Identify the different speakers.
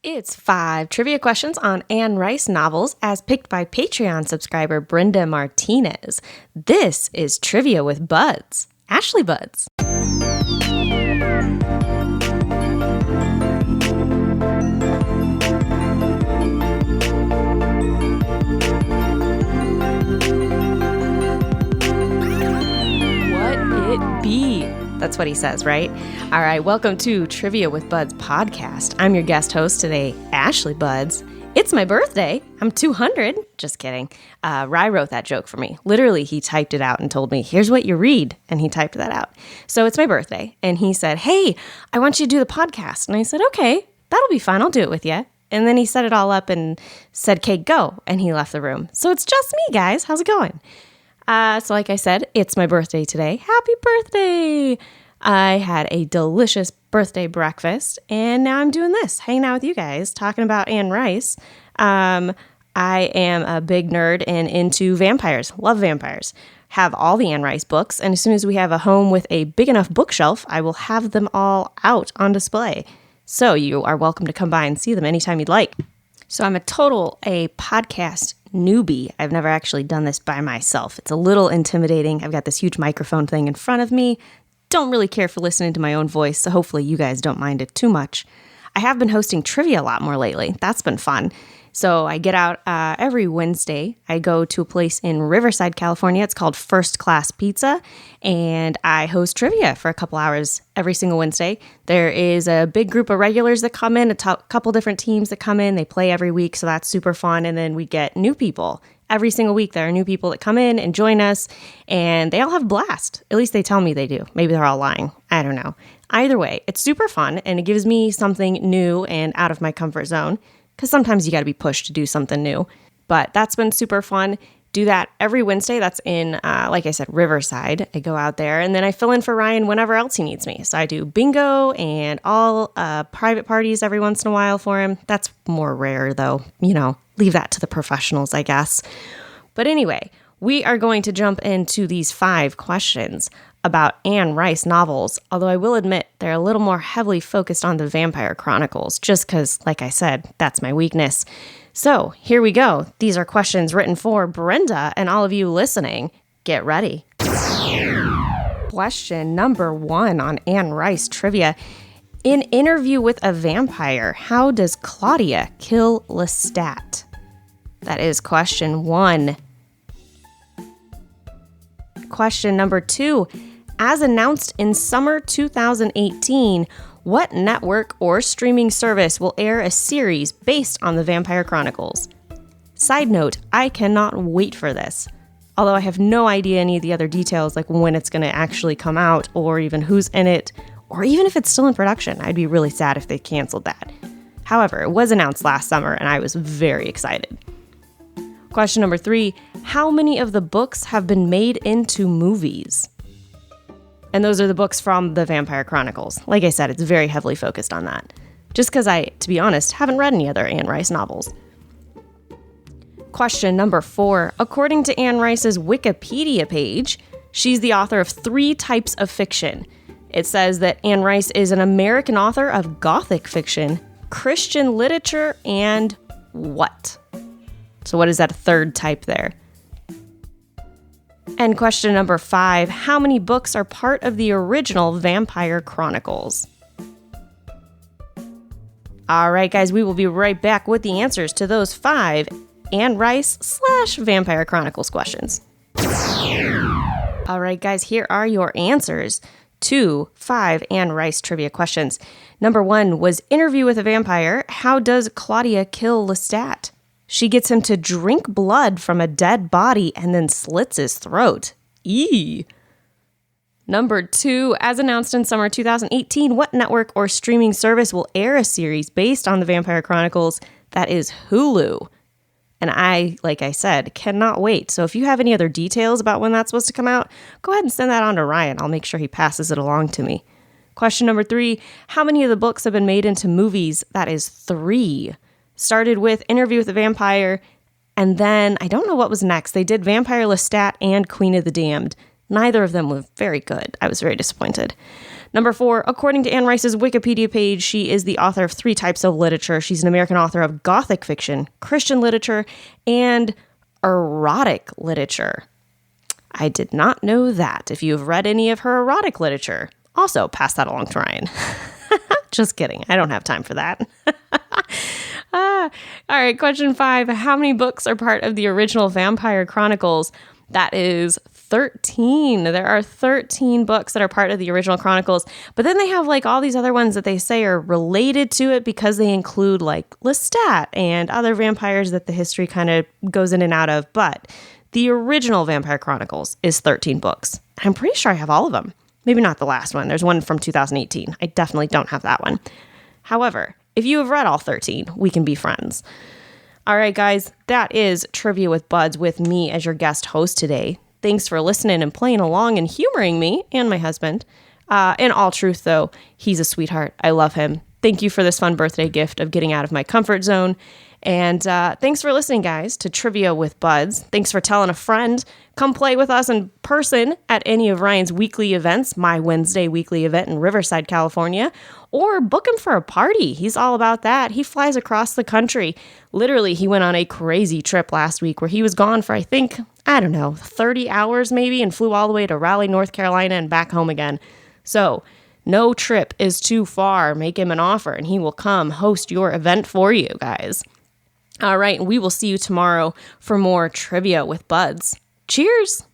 Speaker 1: It's 5 trivia questions on Anne Rice novels as picked by Patreon subscriber Brenda Martinez. This is Trivia with Budds. Ashlee Budds. What it be? That's what he says, right? All right, welcome to Trivia with Budds podcast. I'm your guest host today, Ashlee Budds. It's my birthday. I'm 200. Just kidding. Rye wrote that joke for me. Literally, he typed it out and told me, here's what you read. And he typed that out. So it's my birthday. And he said, hey, I want you to do the podcast. And I said, okay, that'll be fun. I'll do it with you. And then he set it all up and said, okay, go. And he left the room. So it's just me, guys. How's it going? So like I said, it's my birthday today. Happy birthday! I had a delicious birthday breakfast, and now I'm doing this, hanging out with you guys, talking about Anne Rice. I am a big nerd and into vampires. Love vampires. Have all the Anne Rice books, and as soon as we have a home with a big enough bookshelf, I will have them all out on display. So you are welcome to come by and see them anytime you'd like. So I'm a podcast newbie. I've never actually done this by myself. It's a little intimidating. I've got this huge microphone thing in front of me. Don't really care for listening to my own voice, so hopefully you guys don't mind it too much. I have been hosting trivia a lot more lately. That's been fun. So I get out every Wednesday. I go to a place in Riverside, California. It's called First Class Pizza, and I host trivia for a couple hours every single Wednesday. There is a big group of regulars that come in, couple different teams that come in. They play every week, so that's super fun. And then we get new people. Every single week, there are new people that come in and join us, and they all have a blast. At least they tell me they do. Maybe they're all lying. I don't know. Either way, it's super fun, and it gives me something new and out of my comfort zone, because sometimes you got to be pushed to do something new. But that's been super fun. Do that every Wednesday. That's in, like I said, Riverside. I go out there, and then I fill in for Ryan whenever else he needs me. So I do bingo and all private parties every once in a while for him. That's more rare, though. Leave that to the professionals, I guess. But anyway, we are going to jump into these 5 questions about Anne Rice novels, although I will admit they're a little more heavily focused on the Vampire Chronicles, just because, like I said, that's my weakness. So here we go. These are questions written for Brenda and all of you listening. Get ready. Question number 1 on Anne Rice trivia. In Interview with a Vampire, how does Claudia kill Lestat? That is question 1. Question number 2. As announced in summer 2018, what network or streaming service will air a series based on the Vampire Chronicles? Side note, I cannot wait for this. Although I have no idea any of the other details, like when it's going to actually come out, or even who's in it, or even if it's still in production. I'd be really sad if they canceled that. However, it was announced last summer, and I was very excited. Question number 3, how many of the books have been made into movies? And those are the books from the Vampire Chronicles. Like I said, it's very heavily focused on that. Just because I, to be honest, haven't read any other Anne Rice novels. Question number 4. According to Anne Rice's Wikipedia page, she's the author of 3 types of fiction. It says that Anne Rice is an American author of Gothic fiction, Christian literature, and what? So what is that 3rd type there? And question number 5, how many books are part of the original Vampire Chronicles? All right, guys, we will be right back with the answers to those 5 Anne Rice / Vampire Chronicles questions. All right, guys, here are your answers to 5 Anne Rice trivia questions. Number 1 was Interview with a Vampire. How does Claudia kill Lestat? She gets him to drink blood from a dead body and then slits his throat. Eee. Number 2, as announced in summer 2018, what network or streaming service will air a series based on the Vampire Chronicles? That is Hulu. And I, like I said, cannot wait. So if you have any other details about when that's supposed to come out, go ahead and send that on to Ryan. I'll make sure he passes it along to me. Question number 3, how many of the books have been made into movies? That is 3. Started with Interview with a Vampire, and then I don't know what was next. They did Vampire Lestat and Queen of the Damned. Neither of them were very good. I was very disappointed. Number 4, according to Anne Rice's Wikipedia page, she is the author of 3 types of literature. She's an American author of Gothic fiction, Christian literature, and erotic literature. I did not know that. If you've read any of her erotic literature, also pass that along to Ryan. Just kidding. I don't have time for that. All right, question 5. How many books are part of the original Vampire Chronicles? That is 13. There are 13 books that are part of the original Chronicles, but then they have like all these other ones that they say are related to it because they include like Lestat and other vampires that the history kind of goes in and out of. But the original Vampire Chronicles is 13 books. I'm pretty sure I have all of them. Maybe not the last one. There's one from 2018. I definitely don't have that one. However, if you have read all 13, we can be friends. All right, guys, that is Trivia with Budds with me as your guest host today. Thanks for listening and playing along and humoring me and my husband. In all truth, though, he's a sweetheart. I love him. Thank you for this fun birthday gift of getting out of my comfort zone. And thanks for listening, guys, to Trivia with Budds. Thanks for telling a friend. Come play with us in person at any of Ryan's weekly events, my Wednesday weekly event in Riverside, California, or book him for a party. He's all about that. He flies across the country. Literally, he went on a crazy trip last week where he was gone for, I think, 30 hours maybe, and flew all the way to Raleigh, North Carolina, and back home again. So no trip is too far. Make him an offer, and he will come host your event for you, guys. All right, and we will see you tomorrow for more Trivia with Budds. Cheers!